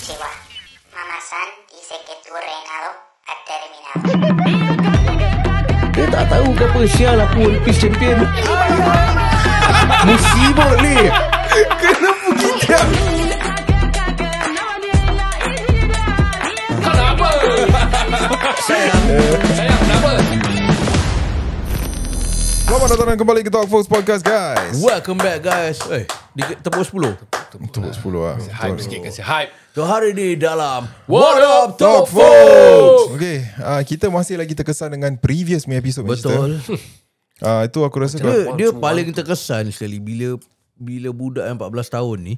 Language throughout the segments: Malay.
Konnichiwa. Mama-san dice que tu reinado ha terminado. Dia tak tahu ke apa sial aku One Piece champion. Musibah ni. Kenapa kita? Kenapa? Sayang kenapa? Selamat datang kembali ke Talk Folks Podcast, guys. Welcome back, guys. Tepuk 10. Tepuk 10 lah. Hype sikit, kasi hype. So hari ni dalam What up, Talk Talk Folks. Okay, kita masih lagi terkesan dengan previous punya episode. Betul. Itu aku rasa Dia paling terkesan sekali bila budak yang 14 tahun ni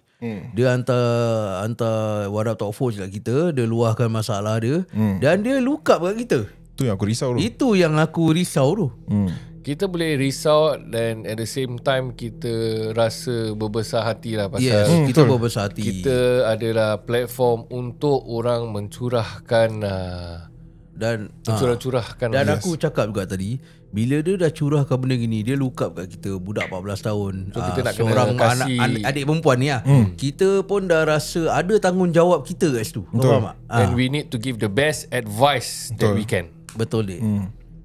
dia hantar What up Talk Folks kat kita. Dia luahkan masalah dia dan dia look up kat kita. tu yang aku risau tu. Itu yang aku risau tu. Kita boleh risau dan at the same time kita rasa berbesar hati lah pasal Yes, kita berbesar hati. kita adalah platform untuk orang mencurahkan Dan curahkan. Dan aku cakap juga tadi, bila dia dah curahkan benda gini, dia look up kat kita, budak 14 tahun. So, kita nak seorang kena kasih adik perempuan ni lah. Kita pun dah rasa ada tanggungjawab kita kat situ. Kau faham tak? and we need to give the best advice that we can. Betul dek.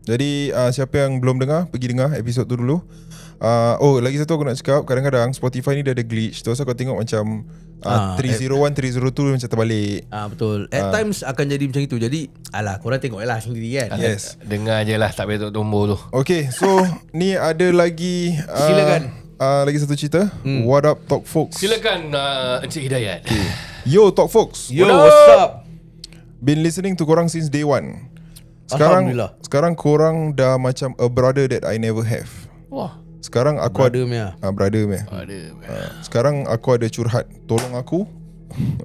Jadi siapa yang belum dengar, pergi dengar episod tu dulu. Lagi satu aku nak cakap, kadang-kadang Spotify ni dia ada glitch. Terus aku tengok macam 301, 302 macam terbalik. Betul. At times akan jadi macam itu. Jadi korang tengok lah sendiri kan. Yes. Dengar je lah, tak payah nombor tu. Okay, so ni ada lagi Silakan. lagi satu cerita. What up Talk Folks. Silakan Encik Hidayat. Yo Talk Folks. Yo, what's up? Been listening to korang since day one. Alhamdulillah. Sekarang korang dah macam a brother that I never have. Wah, Sekarang aku Brother punya. brother punya. ada. Sekarang aku ada curhat. Tolong aku.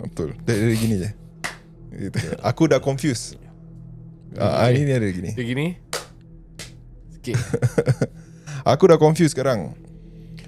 Betul. Dia gini je. Gitu. Aku dah confused. Ini ada gini. Dia gini. Sikit. Aku dah confused sekarang.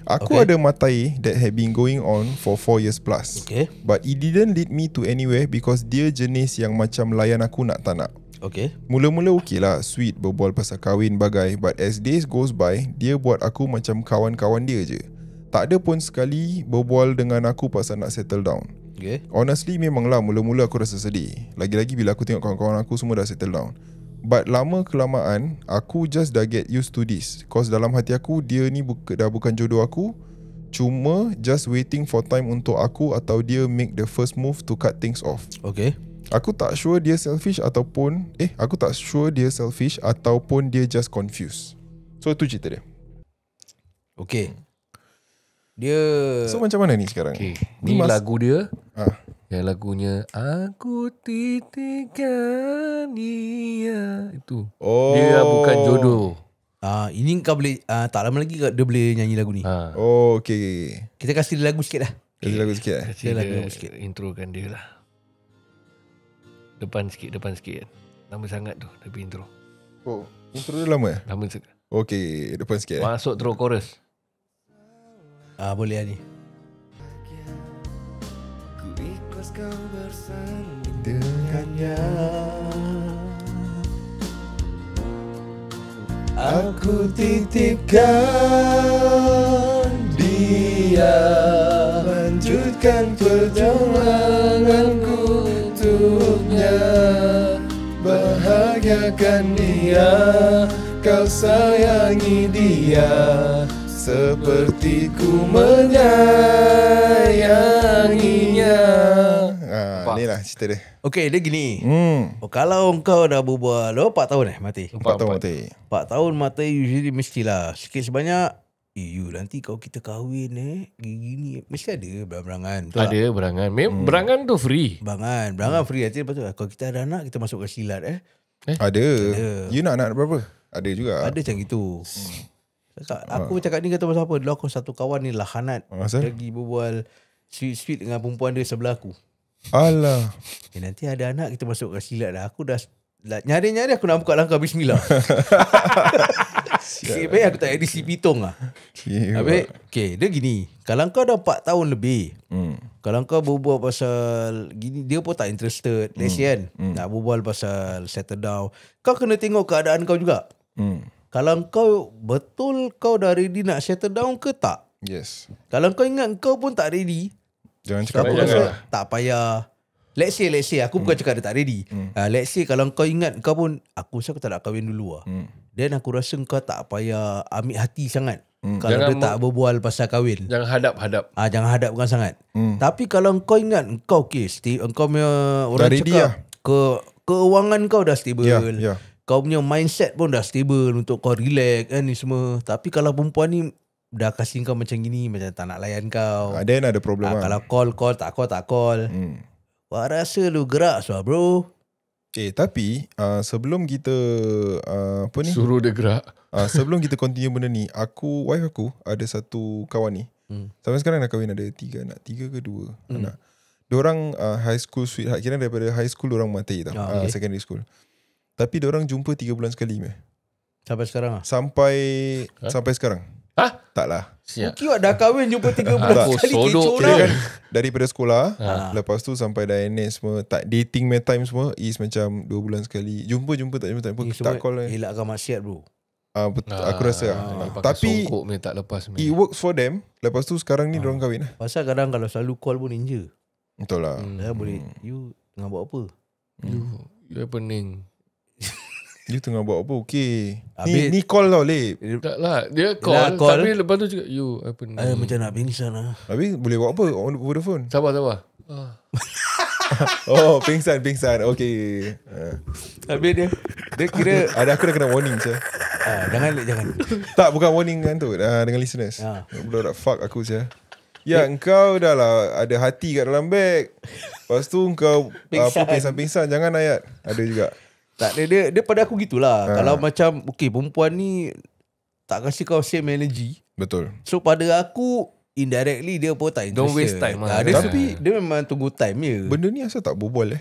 Aku ada matai that had been going on for 4 years plus. Okay. But it didn't lead me to anywhere because dia jenis yang macam layan aku nak tak nak. Okay. Mula-mula okey lah, sweet, berbual pasal kahwin bagai. But as days goes by, dia buat aku macam kawan-kawan dia je. Tak ada pun sekali berbual dengan aku pasal nak settle down. Okay. Honestly memanglah mula-mula aku rasa sedih. Lagi-lagi bila aku tengok kawan-kawan aku semua dah settle down. But lama kelamaan, aku just dah get used to this. Cause dalam hati aku, dia ni dah bukan jodoh aku. Cuma just waiting for time untuk aku atau dia make the first move to cut things off. Okay. Aku tak sure dia selfish ataupun dia just confused. So tu cerita dia. Okay. Dia So macam mana ni sekarang? Okay. Ni lagu dia. Yang lagunya Aku Titipkan Dia. Itu. Oh. Dia bukan jodoh. ini kau boleh tak lama lagi dia boleh nyanyi lagu ni. Oh, okay. Kita kasih dia lagu sikit dah. Kasih lagu sikit eh. Dia lagu sikit. introkan dia lah. Depan sikit. Lama sangat tu tapi intro. Oh, intro dia lama eh? Lama sangat. Okay, depan sikit eh. Masuk terus chorus. Boleh lah ni. Ku ikhlas kau bersanding Dengannya Aku titipkan dia, lanjutkan perjuanganku untuknya. Bahagiakan dia, kau sayangi dia seperti ku menyayanginya. Ni lah cerita dia. Okay, dia gini. Kalau kau dah berbual 4 tahun mati. 4 tahun mati. 4 tahun mati usually mestilah sikit sebanyak nanti kalau kita kahwin gini mesti ada berangan. Ada berangan. Berangan tu free. Berangan free. Nanti lepas tu kalau kita ada anak kita masuk ke silat Ada. You nak anak berapa? Ada juga. Ada macam gitu. Aku cakap ni kata pasal apa? Dulu aku satu kawan ni Hanat lagi berbual sweet-sweet dengan perempuan dia sebelah aku. Alah. Nanti ada anak kita masuk ke silat dah. Aku dah nyari-nyari aku nak buka langkah bismillah. Baik aku tak edisi pitong lah. Habis dia gini. Kalau kau dah 4 tahun lebih, kalau kau berbual pasal gini, dia pun tak interested. Let's say kan, nak berbual pasal settle down, kau kena tengok keadaan kau juga. Kalau kau betul kau dah ready nak settle down ke tak? Yes. Kalau kau ingat kau pun tak ready, Jangan cakap aku apa rasa lah. tak payah Let's say aku bukan cakap dia tak ready. Let's say kalau kau ingat kau pun aku rasa aku tak nak kahwin dulu lah. Then aku rasa kau tak payah ambil hati sangat. Kalau Jangan dia tak berbual pasal kahwin. Jangan hadap-hadap. Jangan hadapkan sangat. Tapi kalau kau ingat kau kau punya orang ready cakap keuangan kau dah stable. Ya. Kau punya mindset pun dah stable untuk kau relax kan ni semua. Tapi kalau perempuan ni dah kasih kau macam gini, macam tak nak layan kau. Then ada problem lah. Kalau call tak call. Wah, rasa lu gerak bro. Tapi sebelum kita apa ni? Suruh dia gerak. Sebelum kita continue benda ni, wife aku ada satu kawan ni. Sampai sekarang dah kahwin, ada 3 anak, 3 ke 2 anak. Diorang high school sweetheart, kira daripada high school diorang mati tau, secondary school. Tapi diorang jumpa 3 bulan sekali Sampai sekarang lah. Sampai sekarang. Tak lah. Siap. Kira dah kahwin jumpa 3 bulan Tak. sekali. Sodok Kecoh Kira lah. kan daripada sekolah, lepas tu sampai dah NS semua, tak dating my time semua is macam 2 bulan sekali. Jumpa tak jumpa, Ni tak call lah. elakkan maksiat bro. Betul, aku rasa lah. Tapi Tapi songkok ni tak lepas it works for them. Lepas tu sekarang ni diorang kahwin lah. Pasal kadang kalau selalu call pun ninja. Betul lah. Boleh. You tengah buat apa? You happening. Dia tengah buat apa? Okay. Habis- Ni call tau, Lip. Tak lah. Dia call. call. Tapi lepas tu cakap, you happening. Macam nak pingsan lah. Habis boleh buat apa over the phone? Sabar. Oh, pingsan. Okay. Habis dia kira Aku dah kena warning saya. jangan. Tak, bukan warning kan tu, dengan listeners. Budak fuck aku saya. Ya, engkau dah lah ada hati kat dalam beg. Lepas tu engkau pingsan-pingsan. Jangan ayat. Ada juga. Tak dia pada aku gitulah. Kalau macam perempuan ni tak kasih kau same energy. Betul. So pada aku indirectly dia pun tak interested. Don't waste time lah. Tapi dia memang tunggu time je. Benda ni asal tak berbual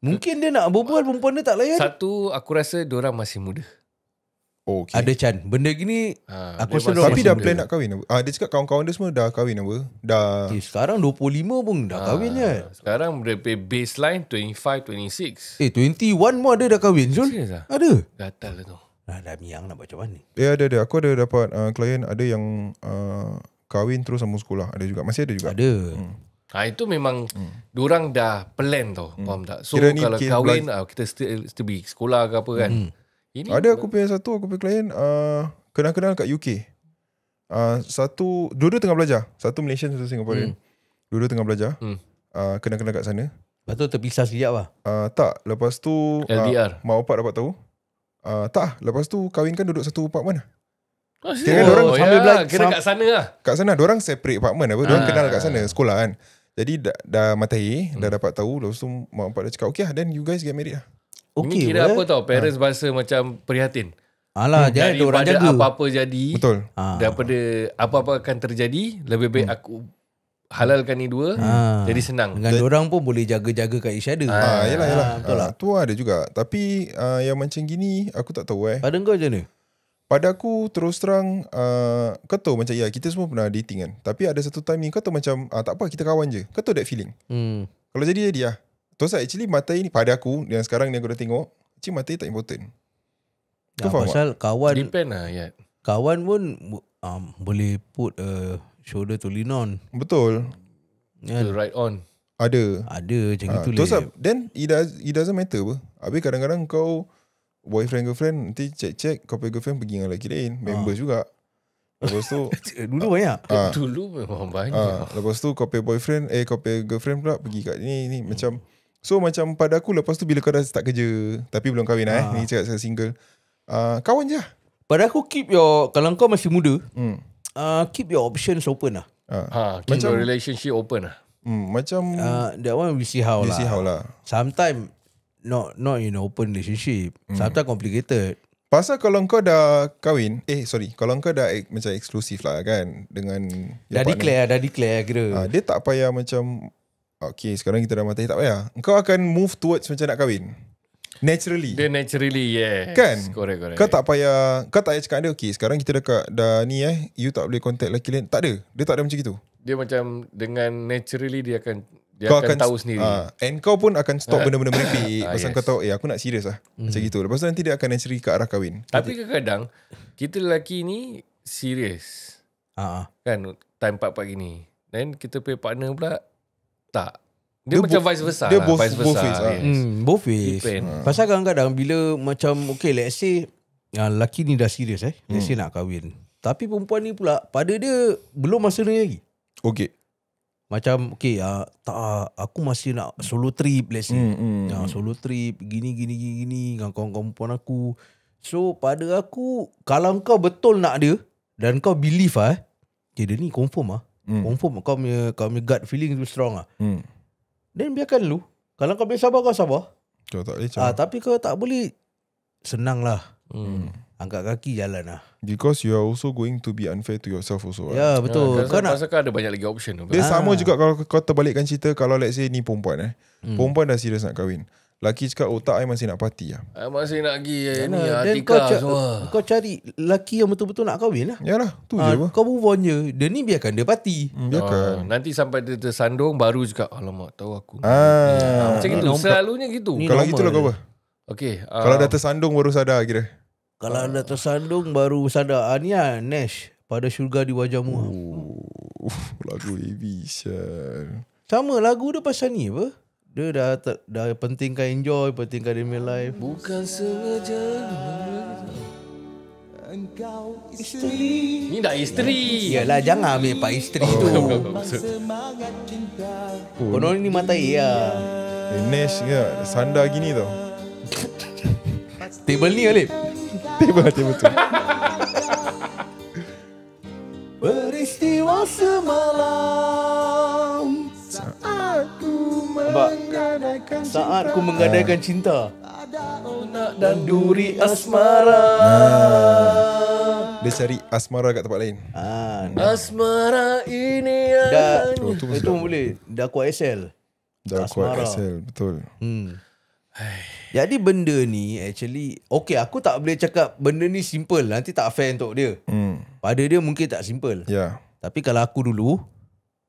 Mungkin dia nak berbual, perempuan dia tak layan. Satu, aku rasa diorang masih muda. Oh, okay. Ada Chan. Benda gini aku rasa dia diorang Tapi masih dah muda. plan nak kahwin apa? Dia cakap kawan-kawan dia semua dah kahwin apa? Dah. Sekarang 25 pun dah kahwin kan. Sekarang dari baseline 25, 26. 21 pun ada dah kahwin Zul. Serius lah? Ada. Gatal lah tu. Dah miang nak buat macam mana. Ada. Aku ada dapat klien ada yang kahwin terus sambung sekolah. Ada juga. Masih ada juga. Ada. Itu memang diorang dah plan tau. Faham tak? So Kira ni kalau case kahwin kita still pergi sekolah ke apa kan. Ini Ada aku punya klien kenal-kenal kat UK. Dua-dua tengah belajar. Satu Malaysian, satu Singaporean. Dua-dua tengah belajar. Kenal-kenal kat sana. Lepas tu terpisah sekejap lah. Tak, lepas tu LDR. mak bapak dapat tahu. Tak, lepas tu kahwin kan duduk satu apartment lah. Kira dorang sambil belajar- kira kat sana lah. Kat sana, dorang separate apartment apa. Dorang kenal kat sana, sekolah kan. Jadi dah matahari, dah dapat tahu. Lepas tu mak bapak dia cakap, okay lah, then you guys get married lah. Ini kira apa tau, parents rasa macam prihatin. Alah, jangan dia orang Daripada jaga. apa-apa jadi, Betul. daripada apa-apa akan terjadi, lebih baik aku halalkan ni dua, jadi senang. Dengan diorang pun boleh jaga-jaga kat each other. Yelah. Betul lah. Tu ada juga. Tapi yang macam gini, aku tak tahu Pada kau macam mana? Pada aku terus terang kau tahu macam kita semua pernah dating kan. Tapi ada satu time ni kau tahu macam tak apa, kita kawan je. Kau tahu that feeling. Kalau jadi lah. Terus actually matahari ni pada aku yang sekarang ni aku dah tengok, actually matahari tak important. Kau faham Pasal kawan Depend lah ya. kawan pun boleh put shoulder to lean on. Betul. Kan? Right on. Ada. Ada macam gitu Terus Lip. then it doesn't matter apa. Habis kadang-kadang kau boyfriend girlfriend nanti check kau punya girlfriend pergi dengan lelaki lain, member juga. Lepas tu Dulu banyak. Dulu memang banyak. lepas tu kau punya boyfriend kau punya girlfriend pula pergi kat ni macam. So macam pada aku lepas tu bila kau dah start kerja tapi belum kahwin ni cakap saya single. Kawan je lah. Pada aku kalau kau masih muda, keep your options open lah. Keep macam- your relationship open lah. Macam That one we see how you lah. see how lah. Sometimes not in an open relationship. Sometimes complicated. Pasal kalau kau dah kahwin, kalau kau dah macam eksklusif lah kan dengan Dah declare kira. dia tak payah macam okay sekarang kita dah matahari, tak payah. Kau akan move towards macam nak kahwin naturally. Dia naturally yes. Kan? Correct. Kau tak payah cakap dia okay sekarang kita dah ni you tak boleh contact lelaki lain. Tak ada. Dia tak ada macam gitu. Dia macam dengan naturally dia akan Kau tahu sendiri. And kau pun akan stop benda-benda merepek. Pasal yes. kau tahu aku nak serius lah. Macam gitu. Lepas tu nanti dia akan naturally ke arah kahwin. Tapi kadang-kadang kita lelaki ni serius. Kan time part gini. Then kita punya partner pula tak. Dia macam vice versa dia lah. both Vice versa, ways lah. yes. Both ways. Depend. Pasal kadang-kadang bila macam okay, let's say lelaki ni dah serius let's say nak kahwin. Tapi perempuan ni pula pada dia belum masa ni lagi. Okay. Macam okay, tak, aku masih nak solo trip, let's say. Solo trip gini dengan kawan-kawan perempuan aku. So pada aku, kalau kau betul nak dia dan kau believe okay, dia ni confirm confirm kau punya gut feeling tu strong then biarkan lu. Kalau kau boleh sabar, kau sabar. Kau tak boleh Tapi kau tak boleh, senang lah. Angkat kaki jalan lah. Because you are also going to be unfair to yourself also. Ya betul. Kau nak, pasal ada banyak lagi option. Dia sama juga kalau kau terbalikkan cerita. Kalau let's say ni perempuan perempuan dah serius nak kahwin. Laki cakap otak I masih nak party lah. Masih nak pergi ni then Atika semua. kau cari lelaki yang betul-betul nak kahwin lah. Yalah, tu je apa. Kau move on je. Dia ni biarkan dia party. Biarkan. Nanti sampai dia tersandung baru cakap alamak tahu aku. Macam gitu. Selalunya gitu. Ni Kalau normal. gitu lah kau apa? Okay. Kalau dah tersandung baru sadar kira. Kalau dah tersandung baru sadar. Ni Nash, pada syurga di wajahmu. Lagu heavy Syal. Sama lagu dia pasal ni apa? Dia dah pentingkan enjoy, pentingkan dia punya life. Bukan sengaja. Ni dah isteri. Yalah, jangan ambil pak isteri tu. Konon ni mata lah. Nesh ke sandar gini tau. Table ni Alip. Table tu. Peristiwa semalam Saat ku menggadaikan cinta dan duri asmara. Dia cari asmara kat tempat lain. Asmara ini Dah, tu itu boleh. Dah kuat SL. Dah kuat Asmara. SL. Betul. Jadi benda ni actually, okay, aku tak boleh cakap benda ni simple. Nanti tak fair untuk dia. Pada dia mungkin tak simple. Ya. Tapi kalau aku dulu,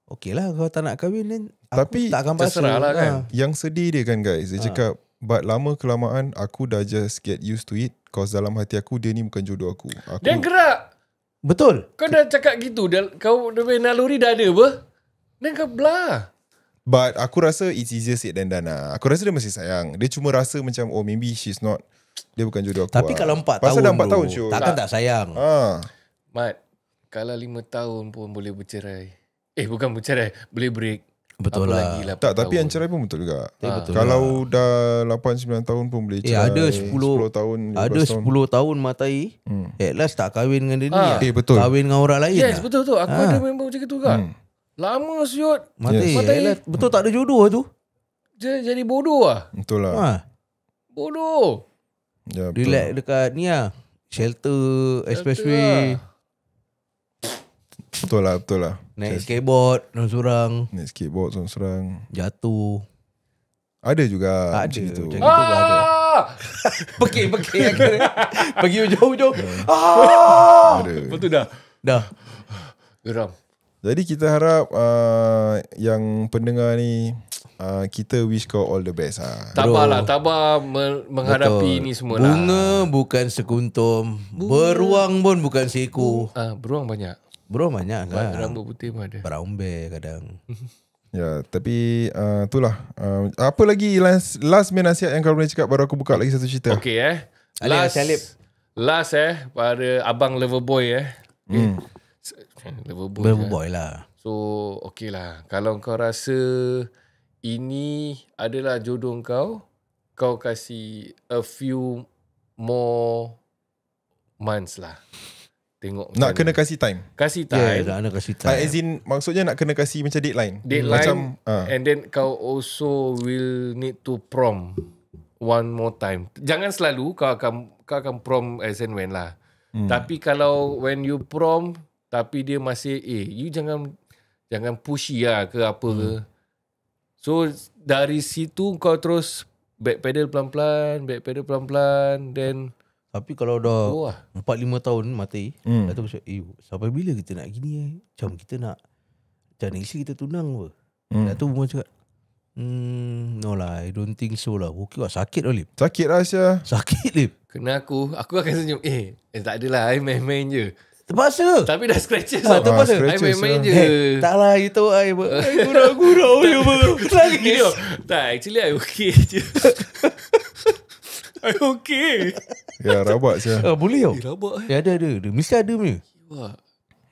okay lah, kau tak nak kahwin then aku Tapi tak akan bahasa. terserah lah kan. Yang sedih dia kan guys, dia cakap but lama kelamaan aku dah just get used to it. Cause dalam hati aku dia ni bukan jodoh aku. Dan gerak. Betul. Kau dah cakap gitu. Kau dah naluri dah ada apa? Dan kau belah. But aku rasa it's easier said than done lah. Aku rasa dia masih sayang. Dia cuma rasa macam oh maybe she's not, dia bukan jodoh aku. Tapi kalau 4 tahun Pasal dah 4 tahun bro, Syul. takkan tak sayang. Mat, kalau 5 tahun pun boleh bercerai. Bukan bercerai, boleh break. Betul Apa lah. lagi 8 Tak, tapi tahun. yang cerai pun betul juga. Betul Kalau dah 8-9 tahun pun boleh cerai. ada 10 tahun, 15 Ada 10 tahun. tahun matai. At last tak kahwin dengan dia ni. Betul. Kahwin dengan orang lain. Yes, lah. betul. Aku ada member macam itu kan. Lama siut. Mati. Yes. At last, betul tak ada jodoh tu. Jadi bodoh lah. Betul lah. Bodoh. Ya, betul. Relax dekat ni lah. Shelter, expressway. Betul lah. Naik skateboard, sorang Naik skateboard seorang-seorang. jatuh. Ada juga. Ada. macam gitu. Macam gitu pun ada. Pekik. Pergi ujung-ujung. Ada. Betul dah. Dah. Geram. Jadi kita harap yang pendengar ni kita wish kau all the best lah. Tabah menghadapi Betul. ni semua lah. Bunga bukan sekuntum. Beruang pun bukan seekor. Beruang banyak. Beruang banyak kan. Rambut putih pun ada. Brown bear kadang. Ya, tapi itulah. Apa lagi last main nasihat yang kau boleh cakap baru aku buka lagi satu cerita. Okay Alip. Last pada abang Loverboy Loverboy Loverboy lah. So okay lah. Kalau kau rasa ini adalah jodoh kau kasih a few more months lah. Tengok Nak kena kasih time. kasih Yeah, time. nak kasih time. As in maksudnya nak kena kasih macam deadline. Deadline. Macam And then kau also will need to prompt one more time. Jangan selalu kau akan prompt as and when lah. Tapi kalau when you prompt tapi dia masih you jangan pushy lah ke apa ke. So dari situ kau terus backpedal pelan-pelan then Tapi kalau dah lah. 4-5 tahun mati, dah tu macam, sampai bila kita nak gini Macam kita nak, macam next year kita tunang apa. Dah tu pun cakap, no lah, I don't think so lah. Okay lah, sakit lah Lip. sakit lah Syah. Sakit Lip. kena aku akan senyum. Tak adalah, I main-main je. Terpaksa. Tapi dah scratches Ah, terpaksa. I scratches main-main lah. je. Tak lah, you tahu I gurau-gurau je apa. Lagi Tak, actually I okay je. I okay. Ya, rabak saya. Boleh tau. Rabak Ada. Mesti ada punya.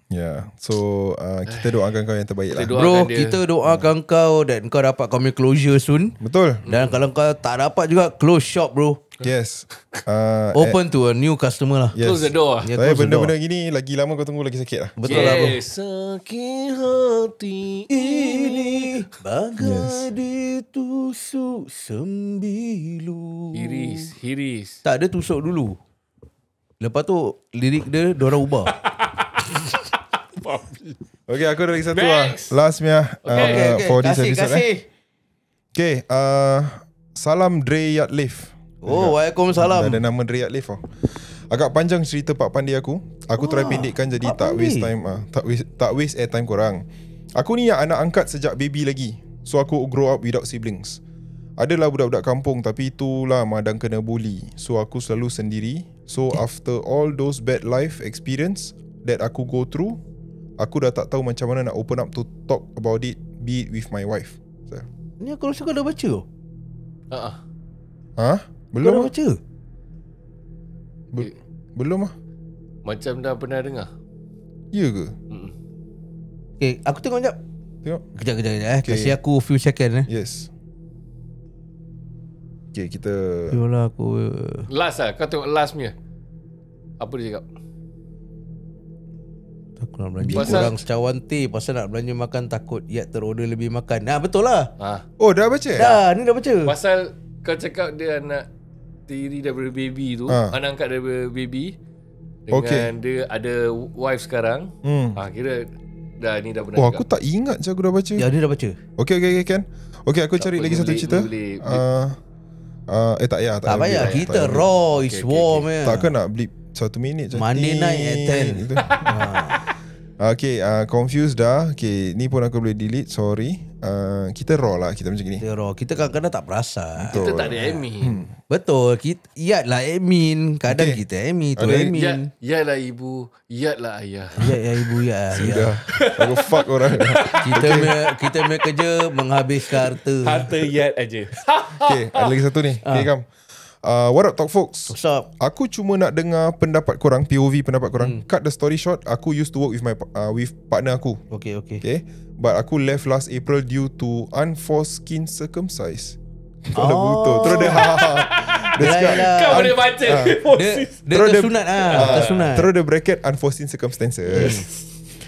Ya, so kita doakan kau yang terbaik lah. Bro, kita doakan kau dan kau dapat kau punya closure soon. Betul. Dan kalau kau tak dapat juga, close shop bro. Yes. Open to a new customer lah. Yes. Close the door. Ya, Tapi close the benda-benda door. gini lagi lama kau tunggu lagi sakit lah. Betul lah bro. Sakit hati Ini bagai ditusuk sembilu. Hiris. Tak, ada tusuk dulu. Lepas tu lirik dia diorang ubah. Okay, aku ada lagi satu Next. lah. Last Mia for this episode. Okay, salam Dre Yatlif. Waalaikumsalam. Ada nama Dre Yatlif tau. Agak panjang cerita Pak Pandi aku. Aku try pendekkan jadi Pak tak Pandi. waste time. Tak waste airtime korang. Aku ni yang anak angkat sejak baby lagi. So aku grow up without siblings. Adalah budak-budak kampung, tapi itulah madang kena bully. So aku selalu sendiri. So after all those bad life experience that aku go through, aku dah tak tahu macam mana nak open up to talk about it, be it with my wife. So, Ni aku rasa kau dah baca tau. ha? Kau dah Belum? baca? Belum ah. Macam dah pernah dengar. Ya ke? Okay, aku tengok sekejap. Tengok. Kejap Okay. Kasih aku few second Yes. Okay, kita Yolah aku Last lah. Kau tengok last punya. Apa dia cakap? Aku nak belanja Pasal- kurang secawan teh. Pasal nak belanja makan takut Yat terorder lebih makan. Betul lah. Oh, dah baca? Dah, ni dah baca. Pasal kau cakap dia anak tiri daripada baby tu, anak angkat daripada baby, dengan dia ada wife sekarang. Kira dah ni dah pernah Oh, cakap. aku tak ingat je aku dah baca. Ya, dia dah baca. Okay, kan. Okay, aku cari apa, lagi satu boleh- cerita. boleh- Tak payah. Tak payah. Kita raw is warm ya. Takkan nak blip 1 minit je. Monday night at 10. Gitu. Okay, confused dah. Okay, ni pun aku boleh delete. Sorry. Kita raw lah. Kita macam gini. Kita raw. Kita kadang-kadang tak perasan. Kita tak ada admin. Betul. Yat lah admin. Kadang Okay. kita admin. Tu Ada- admin. Yatlah ibu, yatlah ayah. Yat ya ibu ya. Dah. Aku fuck orang. Kita punya kerja menghabiskan harta. Harta yat aja. Okay, ada lagi satu ni. Okay, come. What up, talk folks? What's up? Aku cuma nak dengar pendapat korang, POV pendapat korang. Cut the story short, aku used to work with my with partner aku. Okay. Okay, but aku left last April due to unforced skin circumcise. Kau dah butuh. Terus dia dia cakap, Kau boleh baca. Dia tersunat tersunat. terus dia bracket unforeseen circumstances.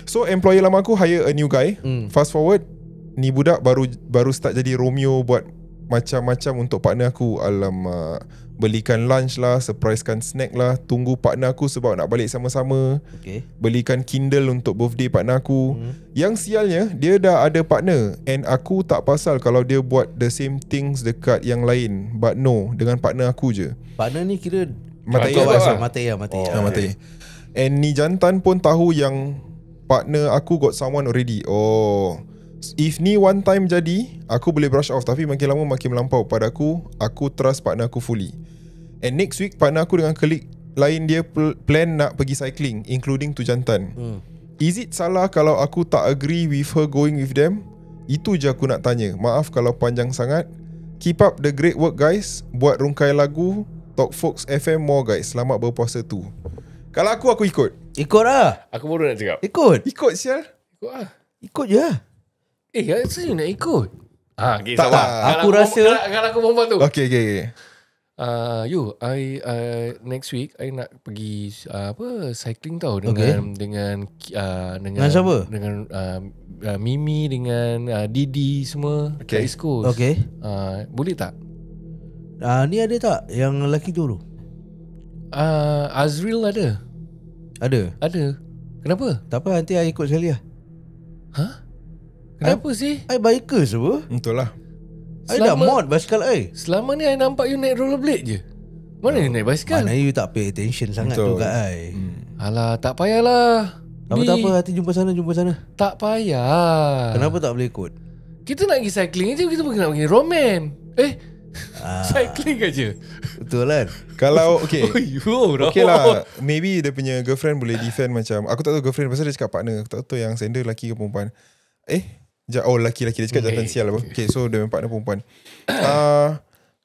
So employer lama aku hire a new guy. Fast forward, ni budak baru start jadi Romeo, buat macam-macam untuk partner aku. Alamak, belikan lunch lah, surprisekan snack lah, tunggu partner aku sebab nak balik sama-sama. Okay. Belikan Kindle untuk birthday partner aku. Yang sialnya, dia dah ada partner, and aku tak pasal kalau dia buat the same things dekat yang lain. But no, dengan partner aku je. Partner ni kira Matai kau lah. pasal Matai ya. Mati. And ni jantan pun tahu yang partner aku got someone already. Oh, if ni one time jadi, aku boleh brush off. Tapi makin lama makin melampau pada aku. Aku trust partner aku fully. And next week, partner aku dengan colleague lain dia plan nak pergi cycling, including tu jantan. Is it salah kalau aku tak agree with her going with them? Itu je aku nak tanya. Maaf kalau panjang sangat. Keep up the great work guys. Buat rungkai lagu Talk Folks FM more guys. Selamat berpuasa tu. Kalau aku ikut. Ikut lah. Aku baru nak cakap. Ikut sial. Ikut lah. Ikut je lah. Saya nak ikut. Okay, Tak sabar. lah. Aku rasa- Kalau aku perempuan tu. Okay. Next week I nak pergi cycling tau Okay. dengan Dengan siapa? Dengan Mimi, dengan Didi semua kat East Coast. Okay. Boleh tak? Ni ada tak yang lelaki tu? Azril ada. Ada. Kenapa? Tak apa, nanti I ikut sekali lah. Kenapa sih? I bikers apa? Betul lah. I dah mod basikal I. Selama ni I nampak you naik rollerblade je. Mana you naik basikal? Mana you tak pay attention sangat tu Betul. kat I. Alah, tak payahlah. Tak apa, nanti jumpa sana. Tak payah. Kenapa tak boleh ikut? Kita nak pergi cycling je, kita nak pergi roman. Cycling aja. Betul kan? Kalau okay Okay lah, maybe dia punya girlfriend boleh defend macam, aku tak tahu girlfriend pasal dia cakap partner. Aku tak tahu yang sender lelaki ke perempuan. lelaki-lelaki. Dia cakap jantan sial apa. Okay, so dia partner perempuan.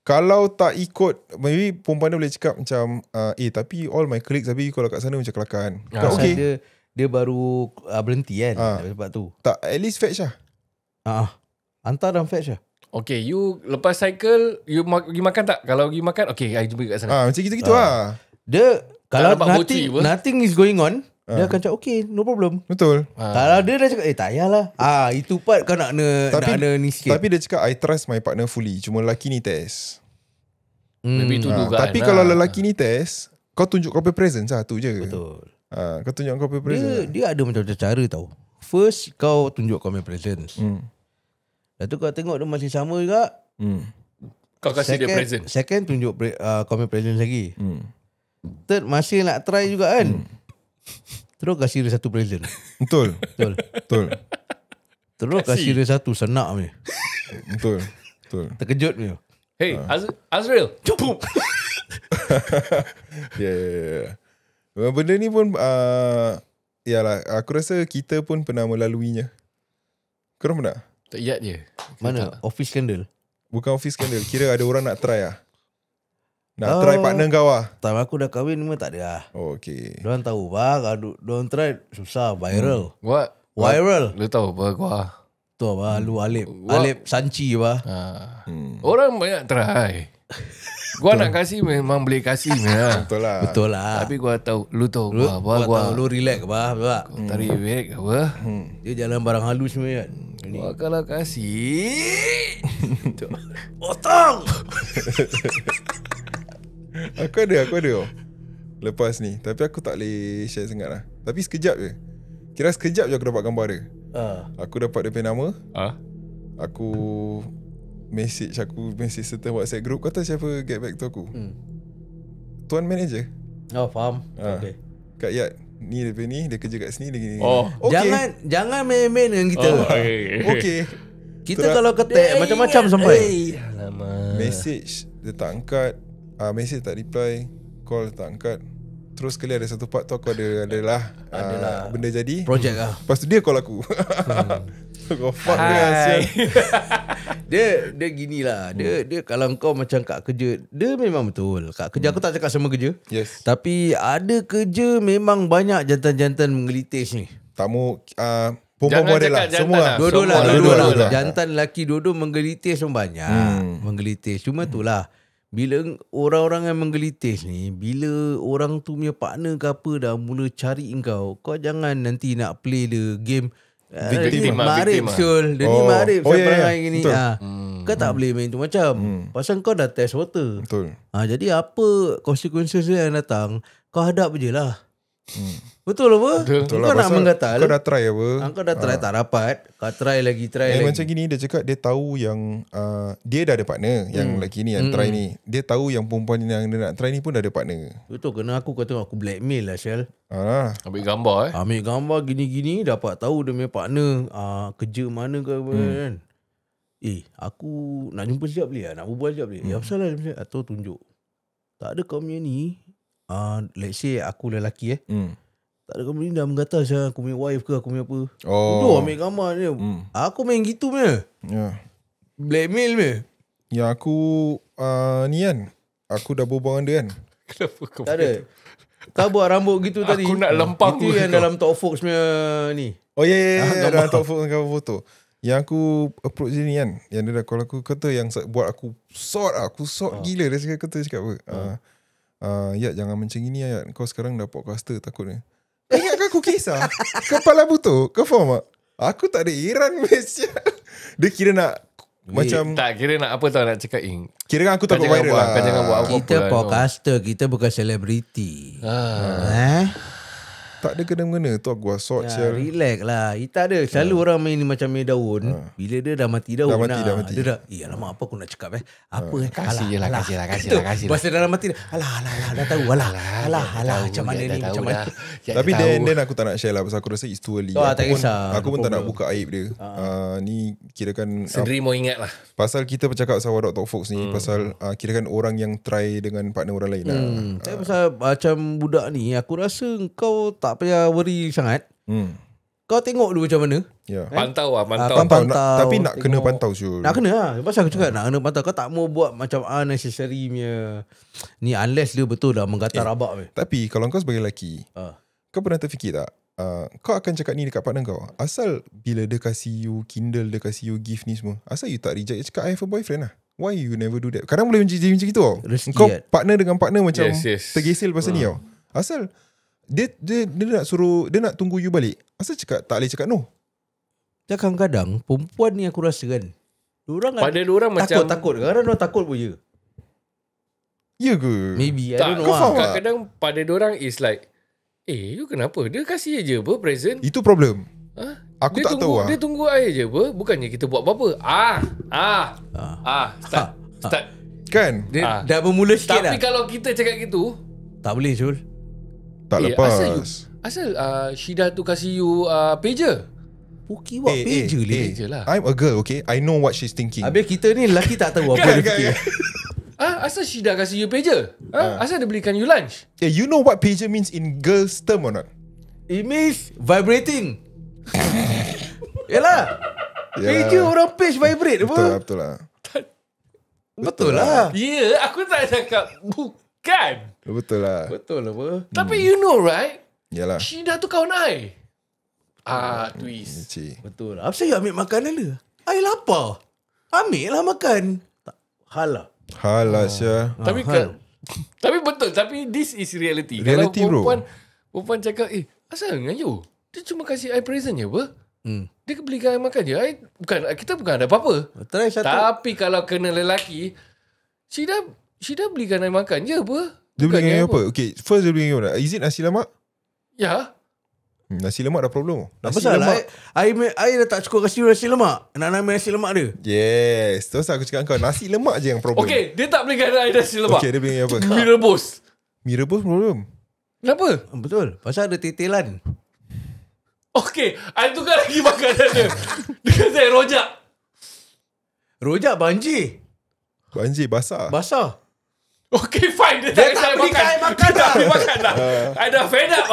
Kalau tak ikut, maybe perempuan dia boleh cakap macam tapi all my colleagues tapi kalau kat sana macam kelakar kan. Okay. Dia baru berhenti kan. Sebab tu. Tak, at least fetch lah. Hantar dan fetch lah. Okay, you lepas cycle, you pergi makan tak? Kalau pergi makan, okay, I jumpa kat sana. Macam gitu-gitu lah. Dia kalau dapat nothing is going on, dia akan cakap okay, no problem. Betul. Kalau dia dah cakap tak payahlah. Itu part kau nak ni sikit. Tapi dia cakap I trust my partner fully. Cuma lelaki ni test. Maybe itu dugaan. Tapi kalau lelaki ni test, kau tunjuk kau punya presence lah, tu je. Betul. Kau tunjuk kau punya presence. Dia ada macam-macam cara tau. First kau tunjuk kau punya presence. Lepas tu kau tengok dia masih sama juga. Kau kasih dia present. Second tunjuk kau punya presence lagi. Third masih nak try juga kan. Terus kasih dia satu present. Betul. Terus kasih dia satu senak punya. Betul. Terkejut punya. Hey, Azril. Yeah. Benda ni pun yalah, aku rasa kita pun pernah melaluinya. Korang pernah? Tak ingat je. Mana? Office scandal? Bukan office scandal. Kira ada orang nak try lah. Nak try partner kau lah. Time aku dah kahwin memang tak ada lah. Okay. Diorang tahu kalau diorang try susah, viral. What? Viral. Lu tahu apa gua? Tu apa? Lu Alip Sanci apa? Orang banyak try. Gua nak kasih memang boleh kasih memang. Betul lah. Tapi gua tahu, lu tahu Lu, gua gua tahu lu relax apa? Kau tarik beg apa? Dia jalan barang halus semua kan. Gua kalau kasih Otong. Aku ada. Lepas ni. Tapi aku tak boleh share sangat lah. Tapi sekejap je. Kira sekejap je aku dapat gambar dia. Aku dapat dia punya nama. Aku message certain WhatsApp group. Kau tahu siapa get back to aku? Tuan manager. Faham. Okay. Kak Yat, ni dia punya ni, dia kerja kat sini, dia gini. Okay. Jangan main-main dengan kita. Okay. Kita kalau ketek macam-macam sampai. Message dia tak angkat, message tak reply, call tak angkat. Terus sekali ada satu part tu aku adalah benda jadi projek lah. Lepas tu dia call aku. Kau fuck dia gini lah. Dia kalau kau macam kat kerja, dia memang betul. Kat kerja aku tak cakap semua kerja. Yes. Tapi ada kerja memang banyak jantan-jantan menggelitis ni. Tamu perempuan ada lah. Semua lah. Dua-dua lah. Jantan lelaki dua-dua menggelitis pun banyak. Menggelitis. Cuma itulah. Bila orang-orang yang menggelitis ni, bila orang tu punya partner ke apa dah mula cari kau jangan nanti nak play the game. Victim. Dia ni marip saya perangai gini. Kau tak boleh main tu macam. Pasal kau dah test water. Betul. Jadi apa consequences yang datang, kau hadap je lah. Betul apa? Betul kau lah, nak menggatal. Kau dah try apa? Kau dah try tak dapat. Kau try lagi. Macam gini dia cakap dia tahu yang dia dah ada partner. Yang lelaki ni yang try ni. Dia tahu yang perempuan yang dia nak try ni pun dah ada partner. Betul, kena aku tengok aku blackmail lah Syal. Ambil gambar Ambil gambar gini-gini, dapat tahu dia punya partner kerja mana ke apa kan. Aku nak jumpa sekejap boleh lah? Nak berbual sekejap boleh? Ya pasal lah. Atau tunjuk. Tak ada kau punya ni. Let's say aku lelaki tak ada kau ni dah menggatal saya aku punya wife ke aku punya apa. Tuh ambil gambar dia. Aku main gitu punya. Blackmail punya. Yang aku ni kan, aku dah berbual dengan dia kan. Kenapa kau tak ada. Kau buat rambut gitu tadi. Aku nak lempang itu yang dalam Talk Fox punya ni. Dalam Talk Fox dengan foto. Yang aku approach dia ni kan, yang dia dah call aku, kata yang buat aku sort gila. Dia cakap apa? Ya jangan macam gini ya. Kau sekarang dah podcaster takutnya. Ingatkan aku kisah. Kepala butuh. Kau faham tak? Aku tak ada Iran Malaysia. Dia kira nak macam tak kira nak apa tau nak cakap kira kan aku takut viral lah. Kau jangan buat apa-apa. Kita podcaster, kita bukan selebriti. Tak ada kena-mengena tu aku sort relax lah. Tak ada. Selalu orang main ni macam main daun. Bila dia dah mati daun. Dah mati. Dia dah, alamak apa aku nak cakap apa kasih je lah. Pasal dalam mati dah. Alah dah tahu. Alah macam mana ni. Macam mana. Tapi then aku tak nak share lah. Pasal aku rasa it's too early. Tak kisah. Aku pun tak nak buka aib dia. Ni kirakan sendiri mau ingat lah. Pasal kita bercakap pasal Wadok Talk Fox ni. Pasal kirakan orang yang try dengan partner orang lain lah. Tapi pasal macam budak ni, aku rasa kau tak payah worry sangat. Kau tengok dulu macam mana. Ya. Pantau lah, pantau. Pantau, Pantau, tapi nak kena tengok. pantau Syul. Nak kena lah. Pasal aku cakap nak kena pantau. Kau tak mau buat macam unnecessary punya ni, unless dia betul dah menggatar rabak weh. Tapi kalau kau sebagai lelaki, kau pernah terfikir tak? Kau akan cakap ni dekat partner kau. Asal bila dia kasih you Kindle, dia kasih you gift ni semua, asal you tak reject, cakap I have a boyfriend lah. Why you never do that? Kadang boleh jadi macam gitu tau. Rezeki Kau kan? partner dengan partner macam Yes. tergesel pasal ni tau. Asal dia nak suruh, dia nak tunggu you balik, asal cakap tak boleh cakap no? Kadang-kadang perempuan ni aku rasa kan, diorang Pada diorang macam takut. Kadang-kadang diorang takut pun je. Ya ke? Maybe, I tak, don't know lah. kadang-kadang pada diorang is like, you kenapa? Dia kasih je apa present. Itu problem. Ha? Aku Dia tak tahu lah. Dia tunggu air je apa. Bukannya kita buat apa-apa. Start. Kan? Dia dah bermula sikit dah. Tapi kalau kita cakap gitu, Tak boleh Syul. Tak Eh, lepas. asal Syida tu kasih you pager. Puki buat pager le. Pager lah. I'm a girl, okay? I know what she's thinking. Habis kita ni lelaki tak tahu apa dia fikir. Asal Syida kasih you pager? Asal dia belikan you lunch? You know what pager means in girls term or not? It means vibrating. Yalah. Pager orang page vibrate apa? Betul lah. Betul lah. Ya, aku tak cakap bukan. Betul lah. Betul lah apa? Tapi you know right? Yalah. Syida tu kawan I. Twist. Cik. Betul lah. Apa saya ambil makanan dia? I lapar. Ambil lah makan. Tak. Hal lah. Halah Syah. Tapi tapi betul. Tapi this is reality. Reality, Kalau bro. perempuan cakap, asal dengan you? Dia cuma kasih I present je apa? Hmm. Dia belikan I makan je. Kita bukan ada apa-apa. Try satu. Tapi kalau kena lelaki, Syida belikan I makan je apa? Dia Bukannya beli apa? Okay, first dia beli apa? Is it nasi lemak? Ya. Nasi lemak dah problem. Apa Nasi salah? lemak. I dah tak cukup kasi nasi lemak. Nak nama nasi lemak dia. Yes. Terus aku cakap kau, nasi lemak je yang problem. Okay, dia tak belikan I nasi lemak. Okay, dia beli apa? Mi rebus. Mi rebus problem. Kenapa? Betul. Pasal ada tetelan. Okay, I tukar lagi makanan dia. Dia kata rojak. Rojak banjir. Banjir basah. Basah. Okay, fine. Dia Dia tak tak kasi belikan I makan Dia tak beli makan dah. I dah fed up.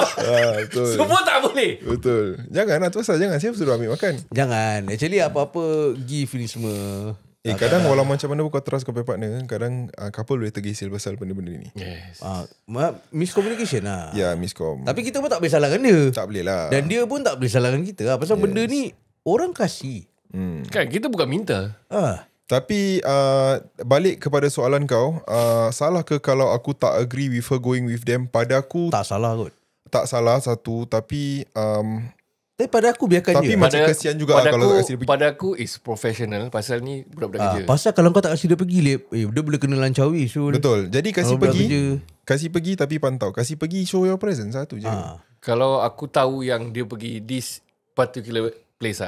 Betul. Semua tak boleh. Betul. Jangan lah tu asal. Jangan. Siapa suruh ambil makan? Jangan. Actually apa-apa gift ni semua. Kadang walau macam mana pun kau trust kau punya partner, kadang couple boleh tergesel pasal benda-benda ni. Yes. Miscommunication lah. Ya, miskom. Tapi kita pun tak boleh salahkan dia. tak boleh lah. Dan dia pun tak boleh salahkan kita lah. Pasal benda ni orang kasih. Kan kita bukan minta. Tapi balik kepada soalan kau, salah ke kalau aku tak agree with her going with them? Pada aku Tak salah kot. tak salah satu, tapi Tapi pada aku biarkan tapi je. macam kesian juga lah kalau tak kasi dia pergi. Pada aku is professional. Pasal ni budak-budak kerja. Pasal kalau kau tak kasi dia pergi Lip, dia boleh kena lancawi. So Betul. Jadi kasih Kalau pergi, kerja. kasih pergi tapi pantau. Kasih pergi show your presence, satu je. Kalau aku tahu yang dia pergi this particular place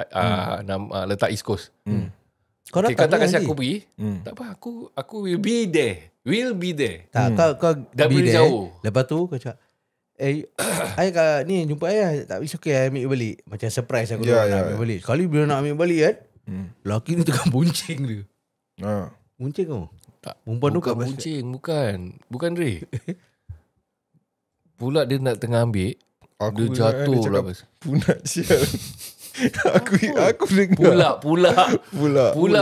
letak East Coast. Kau Okay, datang kau tak kasi nanti. aku pergi. Tak apa, aku will be there. Will be there. Tak, kau Dah be boleh there. jauh. Lepas tu kau cakap, I kat ni jumpa I tak it's okay, I ambil balik. Macam surprise aku nak ambil balik. Sekali bila nak ambil balik kan, lelaki ni tengah buncing dia. Buncing kau? Tak. Perempuan tu Bukan kat buncing. Bukan Dre. Pula dia nak tengah ambil. Aku Dia jatuh dia lah. cakap, punat sial. aku dengar. Pula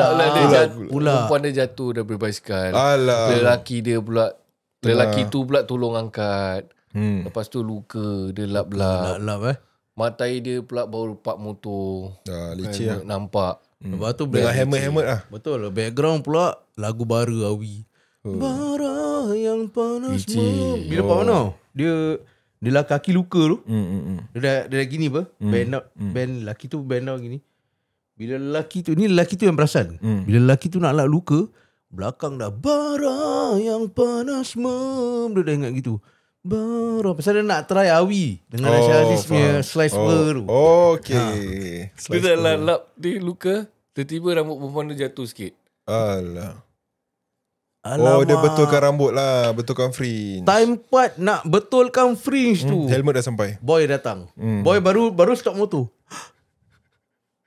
lah dia jatuh. Perempuan dia jatuh daripada basikal. Alah. Lelaki dia pula. Lelaki tu pula tolong angkat. Lepas tu luka. Dia lap-lap. Lap Mata air dia pula baru pak motor. Leceh lah. Nampak. Lepas tu Dengan hammer-hammer lah. Betul. Background pula lagu bara Awi. Bara yang panas. Licin. Bila Pak Mano dia lah kaki luka tu. Dia dah gini apa? Bend lelaki tu bend down gini. Bila lelaki tu, ni lelaki tu yang perasan. Bila lelaki tu nak luka, belakang dah bara yang panas Dia dah ingat gitu. Bara. Pasal dia nak try Awi dengan Nasha Aziz punya slice ber tu. Okay. Dia dah lap-lap. Dia luka. Tiba-tiba rambut perempuan dia jatuh sikit. Alah. Alamak. Dia betulkan rambut lah. Betulkan fringe. Time part nak betulkan fringe tu. Helmet dah sampai. Boy datang. Boy baru stop motor.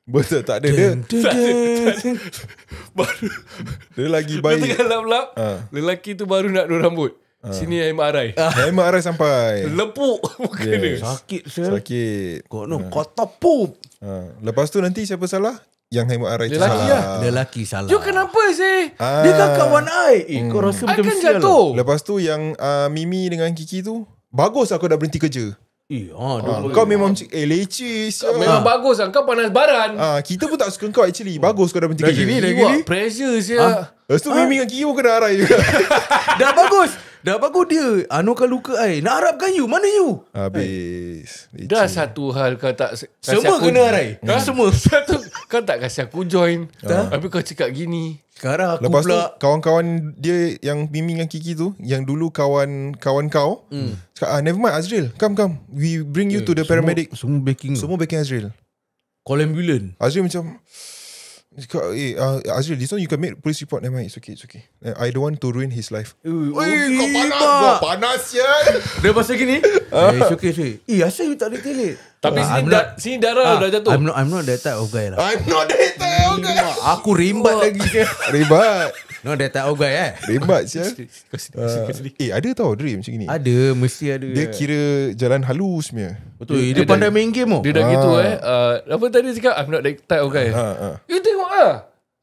Betul tak ada dia. Baru Dia lagi dia baik. tengah lap-lap. Lelaki tu baru nak dua rambut. Sini MRI. MRI sampai. Lepuk muka dia. Sakit sel. Sakit. Kau no kotor pup. Lepas tu nanti siapa salah? Yang MRI tu Lelaki salah. Lelaki salah. You kenapa sih? Dia kan kawan I. Kau rasa I macam kan sial jatuh. Lepas tu yang Mimi dengan Kiki tu, bagus aku dah berhenti kerja. Kau Kau memang lecis. Memang bagus lah. Kau panas baran. Kita pun tak suka kau actually. Bagus kau dah berhenti kerja. gini, dah Iwak gini. pressure sia. Lepas tu Mimi dengan Kiki pun kena arai juga. Dah bagus. Dah bagus dia. Anukan luka I. Nak harapkan you. Mana you? Habis. Dah satu hal kau tak kasih Semua aku, kena arai. Semua. Satu kau tak kasih aku join. Tapi kau cakap gini. Sekarang aku Lepas tu pula. kawan-kawan dia yang Mimi dengan Kiki tu, yang dulu kawan kau, cakap never mind Azril, come. We bring you to the paramedic. Semua backing. Semua backing Azril. Call ambulance. Azril macam cakap, Azril, this one you can make police report. Never mind, it's okay. I don't want to ruin his life. Kau panas ya. Dia pasal gini. It's okay. Asal you tak boleh telit? Tapi sini darah dah jatuh. I'm not that type of guy lah. I'm not that type of guy. Aku rimbat lagi je. Ribat. Not that type of guy Ribat siya. Kau sini. Ada tau Dre macam gini. Ada. Mesti ada. Dia kira jalan halus punya. Betul. Dia pandai main game tau. Dia dah gitu apa tadi cakap I'm not that type of guy. You tengok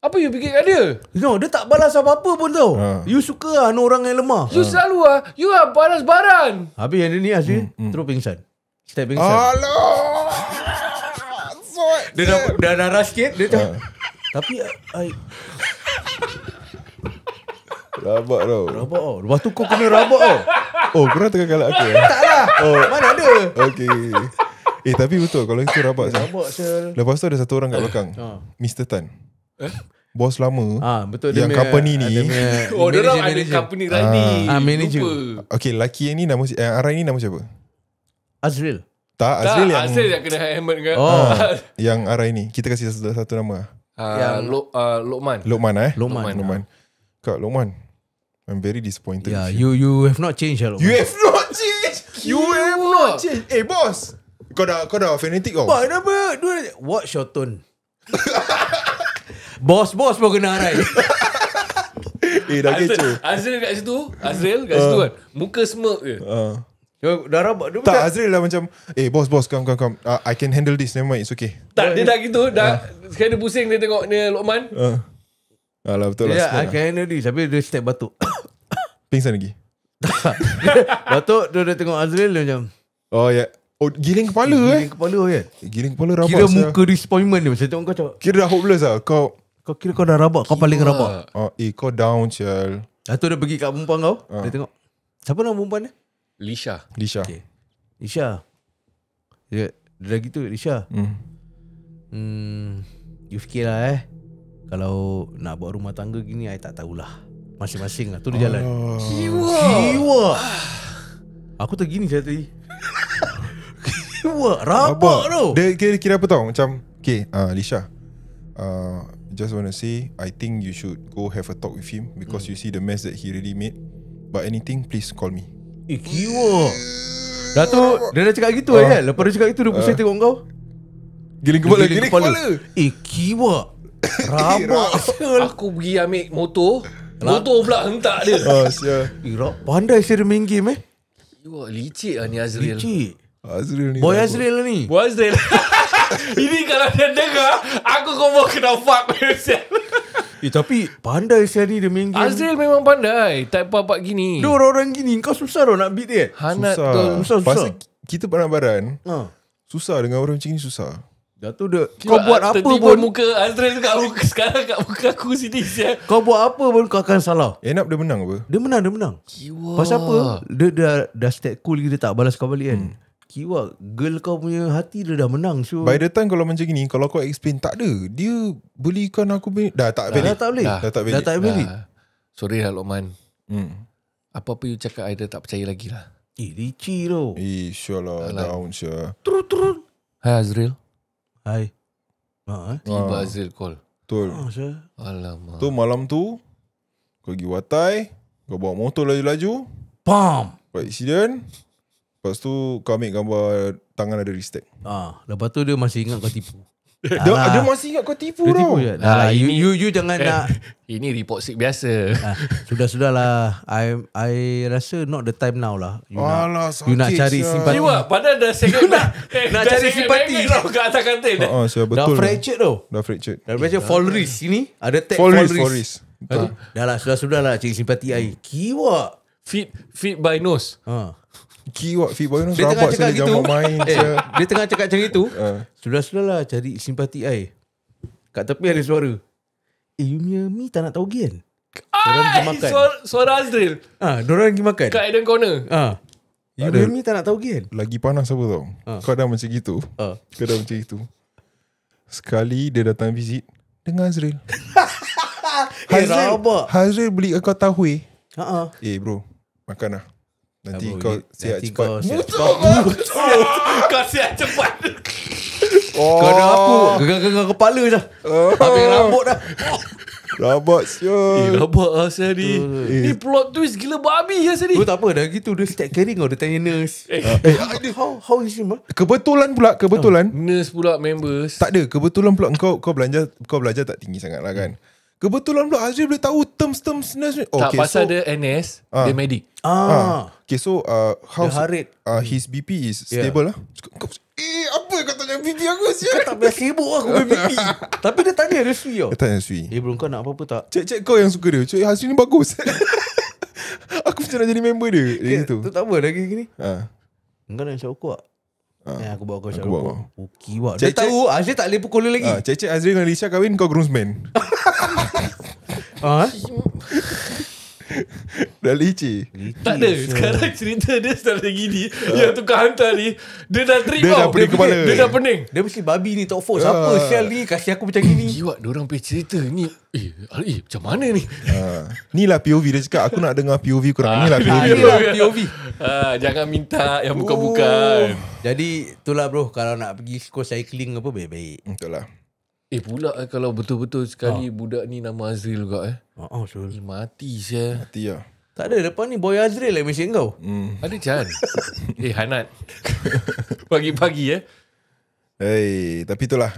apa you fikir kat dia? No, dia tak balas apa-apa pun tau. You suka orang yang lemah. You selalu you panas baran. Habis yang dia ni Azri terus pingsan. Step pingsan. Alah. Dia dah darah sikit. Dia cakap. Tapi Rabak tau. rabak tau. Lepas tu kau kena rabak tau. Oh, korang tengah galak aku Tak lah. Mana ada. Okay. Tapi betul kalau itu rabak sah. Rabak sel. Lepas tu ada satu orang kat belakang. Mr. Tan. Bos lama. Betul. Yang dia company ni. Oh, dia orang ada company riding. Manager. Lupa. Okay, lelaki yang ni nama Arai ni nama siapa? Azril. Tak, Azril yang Azril yang kena helmet kan. yang Arai ni. Kita kasih satu nama. Lokman. Lokman. Kak Lokman, I'm very disappointed. Yeah, with you. you have not changed lah. You have not changed. You have not changed. Boss. Kau dah fanatic kau. Kenapa? Watch your tone. Bos pun kena arai. Dah kecoh. Azril kat situ kan. Muka smirk je. Dah rabak. Dia Tak, Azril lah macam boss, come. I can handle this. Never mind, it's okay. Tak, dia dah gitu. Sekarang dia pusing dia tengok ni Lokman. Alah, betul lah. I can handle this. Habis dia step batuk. Pingsan lagi. Batuk, dia tengok Azril dia macam. Oh ya. Oh, giling kepala Giling kepala kan. Giling kepala rabak. Kira muka disappointment dia. Macam tengok kau cakap. Kira dah hopeless lah. Kau Kau kira kau dah rabak. Kau paling rabak. kau down Chal. Lepas tu dia pergi kat perempuan kau. Dia tengok. Siapa nama perempuan dia? Lisha. Okay. Lisha. Dia dah gitu Lisha. You fikir lah kalau nak buat rumah tangga gini, I tak tahulah. Masing-masing lah. Tu dia jalan. Kiwa. Aku tergini saya tadi. Kiwa. Rabak tau. Dia kira apa tau? Macam okay, Lisha, just want to say I think you should go have a talk with him because you see the mess that he really made. But anything, please call me. Kiwa. Dah tu dia dah cakap gitu kan. Lepas dia cakap gitu, dia pusing tengok kau. Giling kepala. Kiwa. Rabak. Aku pergi ambil motor pula hentak dia. Siap. Pandai saya main game Licik lah ni Azril. Licik. Azril ni. Boy Azril lah ni. Buat Azril. Ini kalau dia dengar, aku mau kena fuck. Tapi pandai saya ni dia main game. Azril memang pandai. Tak apa-apa gini. Dia orang-orang gini, kau susah tau nak beat dia. Hanat Susah. Susah. Pasal kita baran-baran susah dengan orang macam ni susah. Dah tu dia kau buat apa Tiba-tiba pun muka Azril kat muka sekarang kat muka aku sini siap. kau buat apa pun kau akan salah. End up dia menang apa? Dia menang. Pasal apa? Dia dah step cool, dia tak balas kau balik kan. Kiwa, girl kau punya hati dia dah menang. So By the time kalau macam gini, kalau kau explain tak ada, dia belikan aku dah tak valid. dah tak valid. Sorry lah Lokman. Apa-apa you cakap I dah tak percaya lagi lah. Licik tau. Sure lah, down sure. Turun. Hai Azril. Hai. Tiba Azril call. Betul. Alamak. Tu malam tu kau pergi Watai, kau bawa motor laju-laju, Pam. buat accident. Lepas tu kau ambil gambar tangan ada restack. Lepas tu dia masih ingat kau tipu. Dia masih ingat kau tipu Dia tau. tipu je. Dah lah, ini- you jangan nak. Ini report sick biasa. Sudah-sudahlah. I rasa not the time now lah. Alah, You nak sakit, cari Syah. simpati. Siwa, padahal dah second nak cari simpati. kat atas katil. Syah, Dah betul. fractured tau. Dah fractured. Dah fractured. Fall risk. Sini ada tag Fall fall risk, fall risk. risk. Dah lah, sudah-sudahlah cari simpati air. Kiwak. Feed by nose. Kiwak fit boy Dia tengah rabak cakap saya gitu. jangan main. Dia tengah cakap macam itu. Sudah-sudahlah cari simpati air. Kat tepi ada suara. You punya mi tak nak tahu kan? Diorang pergi makan. Suara Azril. Diorang pergi makan. Kat Eden Corner. You punya mi tak nak tahu kan? Lagi panas apa tau? Kau dah macam gitu. Kau dah macam itu. Sekali dia datang visit dengan Azril. Rabak. Hazril beli kau tahu. Bro, makan lah. Nanti bro, kau siap nanti cepat. kau siap Kau siap cepat. Kau ada aku gegar-gegar kepala je. Habis rambut dah. Rabak siap. Rabak lah saya ni. Ni plot twist gila babi lah saya ni. Tu tak apa dah gitu. Dia start caring kau. Dia tanya nurse. How is him? Kebetulan Nurse pula members. tak ada. Kebetulan pula kau belajar tak tinggi sangat lah kan. Kebetulan pula Azril boleh tahu terms nurse. Tak pasal dia NS, dia medic. Okay, so how Dia harit. his BP is stable lah. Apa kau tanya BP aku Kau siap? tak biasa sibuk aku BP. Tapi dia tanya review tau. Dia tanya Sui. Bro kau nak apa-apa tak? Cek kau yang suka dia. Cek Hazril ni bagus. Aku macam nak jadi member dia. Dia gitu. Tu tak apa lagi gini. Ha. Kau nak isap rokok tak? Aku bawa kau isap Aku bawa rokok. kau. Kiwak. Dia Cek-cek. tahu Azir tak boleh pukul dia lagi. Cek Azril dengan Lisha kahwin, kau groomsman. Dah licin. Tak ada. Sekarang cerita dia start lagi ni. Yang tukar hantar ni. Dia dah trip Dia dah tau. pening kepala. Dia dah pening. Dia mesti babi ni top 4. Siapa sial ni kasih aku macam gini? Kiwak, diorang pergi cerita ni. Macam mana ni? Ni lah POV dia cakap. Aku nak dengar POV korang. Ni lah POV Ini dia. lah POV. Jangan minta yang bukan-bukan. Jadi itulah bro. Kalau nak pergi school cycling apa baik-baik. Betul lah. Pula kalau betul-betul sekali budak ni nama Azril juga Sul. mati saya. Hati lah. Tak ada depan ni boy Azril lah mesin kau. Ada Chan. Hanat. Pagi-pagi Hey, tapi itulah.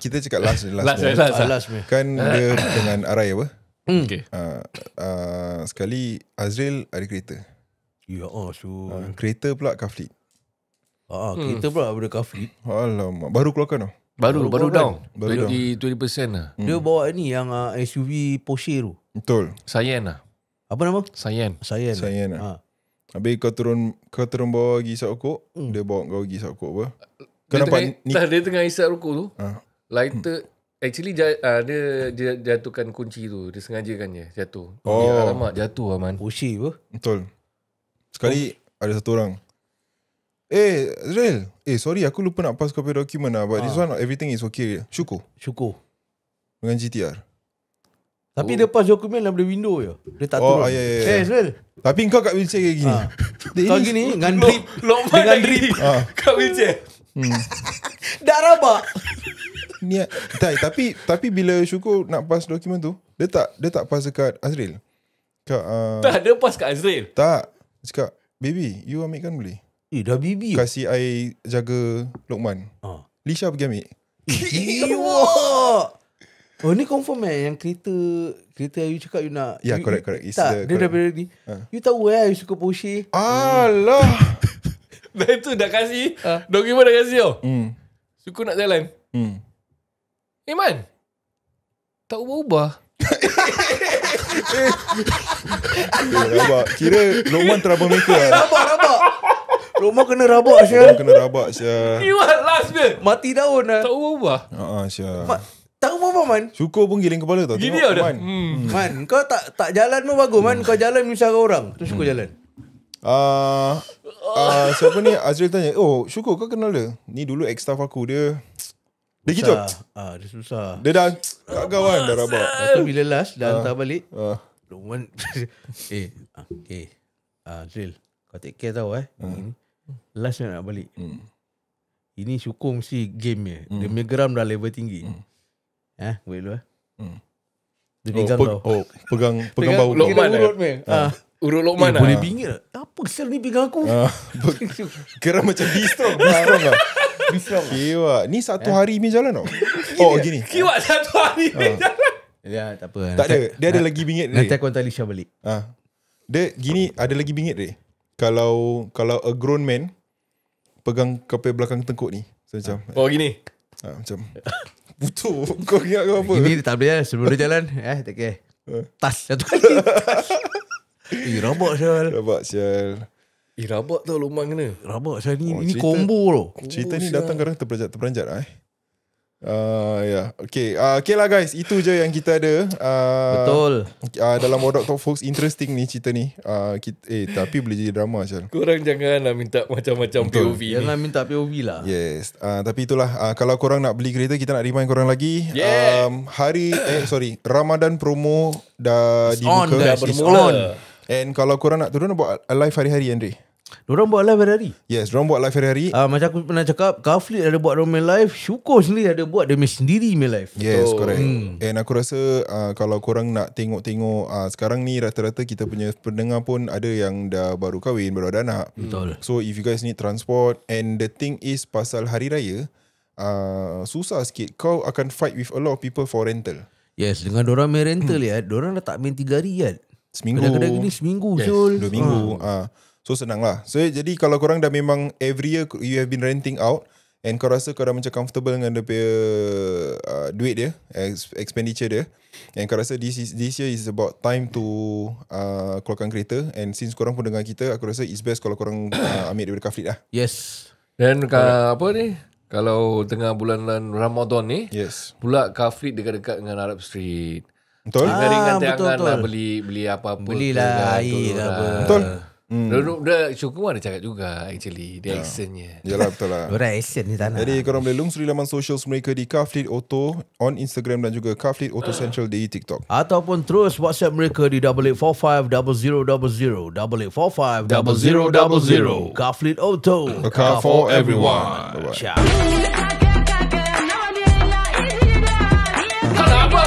Kita cakap last. Last. Kan dia dengan Arai apa? Okay. Sekali Azril ada kereta. Ya Kereta pula car fleet. Kita pula ada car fleet. Alamak. Baru keluarkan tau. Baru down. Baru 20% lah. Dia bawa ni yang SUV Porsche tu. Betul. Sayan lah. Apa nama? Sayan. Sayan lah. Habis kau turun bawah pergi isap rokok, dia bawa kau pergi isap rokok apa? Kau nampak ni? Dia tengah isap rokok tu. Lighter. Actually dia jatuhkan kunci tu. Dia sengajakan je jatuh. Alamak jatuh Aman. Porsche apa? Betul. Sekali ada satu orang. Azril. Sorry aku lupa nak pass copy dokumen lah. But this one everything is okay. Syukur. Dengan GTR. Tapi dia pass dokumen dalam window je. Dia tak turun. Ya. Azril. Tapi kau kat wheelchair kayak gini. Kau gini dengan drip. Lokman Dengan lagi drip. kat wheelchair. Dah rabak. Ni tapi bila Syukur nak pass dokumen tu, dia tak pass dekat Azril. Tak ada pas kat Azril. Tak. Dia cakap, baby, you ambilkan boleh? Dah bibi. Kasih I jaga Lokman. Lisha pergi ambil. Kiwak. Ni confirm yang kereta you cakap you nak. Ya, correct. It's Tak, dia dah beri ni. You tahu you suka Porsche. Alah. Dah itu dah kasih. Dokumen dah kasih tau. Syukur nak jalan. Man. Tak ubah-ubah. Rabak. Kira Lokman troublemaker lah. Rabak. Rumah kena rabak Lokman kena rabak Syah. Kiwak last dia. Mati daun lah. Tak ubah-ubah. Syah. Tak apa Man. Syukur pun giling kepala tau. Gini Tengok, dah. Man. Man, kau tak jalan pun bagus Man. Kau jalan menyusahkan orang. Tu Syukur jalan. Siapa ni Azril tanya, Syukur kau kenal dia? Ni dulu ex-staff aku. Dia gitu. Dia susah. Dia dah kawan dah rabak. Lepas tu bila last dah hantar balik. Luman. Azril, kau take care tau Ini last nak balik. Ini Syukur mesti game je. Dia punya geram dah level tinggi. Wait dulu Dia pegang kau. Pegang bau. Lokman urut Urut Lokman boleh bingit tak? Kenapa sel ni pegang aku? Kira macam B-strong lah. Kiwak. Ni satu hari ni jalan tau. Oh gini. Kiwak satu hari ni jalan. Ya, tak apa. Tak ada. Dia ada lagi bingit Nanti dia. aku hantar Lisha balik. Dia gini, ada lagi bingit dia. Kalau a grown man pegang kepala belakang tengkuk ni. So, macam Oh gini. macam putu. Kau ingat kau apa? Ini tak boleh lah. Sebelum dia jalan, take care. Tas satu kali. Rabak Syal. Rabak sial. Rabak tau lubang kena. Rabak Syal ni. Ini cerita- combo tau. Cerita ni datang kadang terperanjat lah ya. Okay. Okay lah guys. Itu je yang kita ada. Betul. Dalam Modok Talk Folks. Interesting ni cerita ni. Tapi boleh jadi drama Syal. Korang janganlah minta macam-macam POV ni. Jangan minta POV lah. Yes. Tapi itulah. Kalau korang nak beli kereta, kita nak remind korang lagi. Yeah. Ramadan promo dah On dibuka. guys. Dah It's bermula. on. And kalau korang nak turun, buat live hari-hari Andre. Diorang buat live hari-hari. Yes, diorang buat live hari-hari. Macam aku pernah cakap, Kaflit ada buat dorang main live, Syukur sendiri ada buat dia sendiri main live. Yes, correct. And aku rasa kalau korang nak tengok-tengok sekarang ni rata-rata kita punya pendengar pun ada yang dah baru kahwin, baru ada anak. Betul. So if you guys need transport, and the thing is pasal hari raya, susah sikit. Kau akan fight with a lot of people for rental. Yes, dengan dorang main rental dorang dah tak main 3 hari kan. Seminggu. Kadang-kadang ni seminggu Syul. 2 minggu. So senang lah. So jadi kalau korang dah memang every year you have been renting out, and kau rasa kau dah macam comfortable dengan dia punya duit dia, expenditure dia, and kau rasa this year is about time to keluarkan kereta, and since korang pun dengar kita, aku rasa it's best kalau korang ambil daripada Kaflit lah. Yes. Dan apa ni? Kalau tengah bulan Ramadan ni, Yes. pula Kaflit dekat-dekat dengan Arab Street. Betul? Ringan betul, tangan lah betul. beli apa-apa. Belilah air ke apa. Betul? Dia Syukur ada cakap juga actually. Dia accentnya. Yalah, betul lah. Dorang action ni tak nak. Jadi korang boleh lungsuri laman socials mereka di Kaflit Auto on Instagram dan juga Kaflit Auto Central di TikTok. Ataupun terus WhatsApp mereka di 8845 0000 8845 0000. Kaflit Auto. A car for everyone. Bye-bye. Ciao. Kenapa?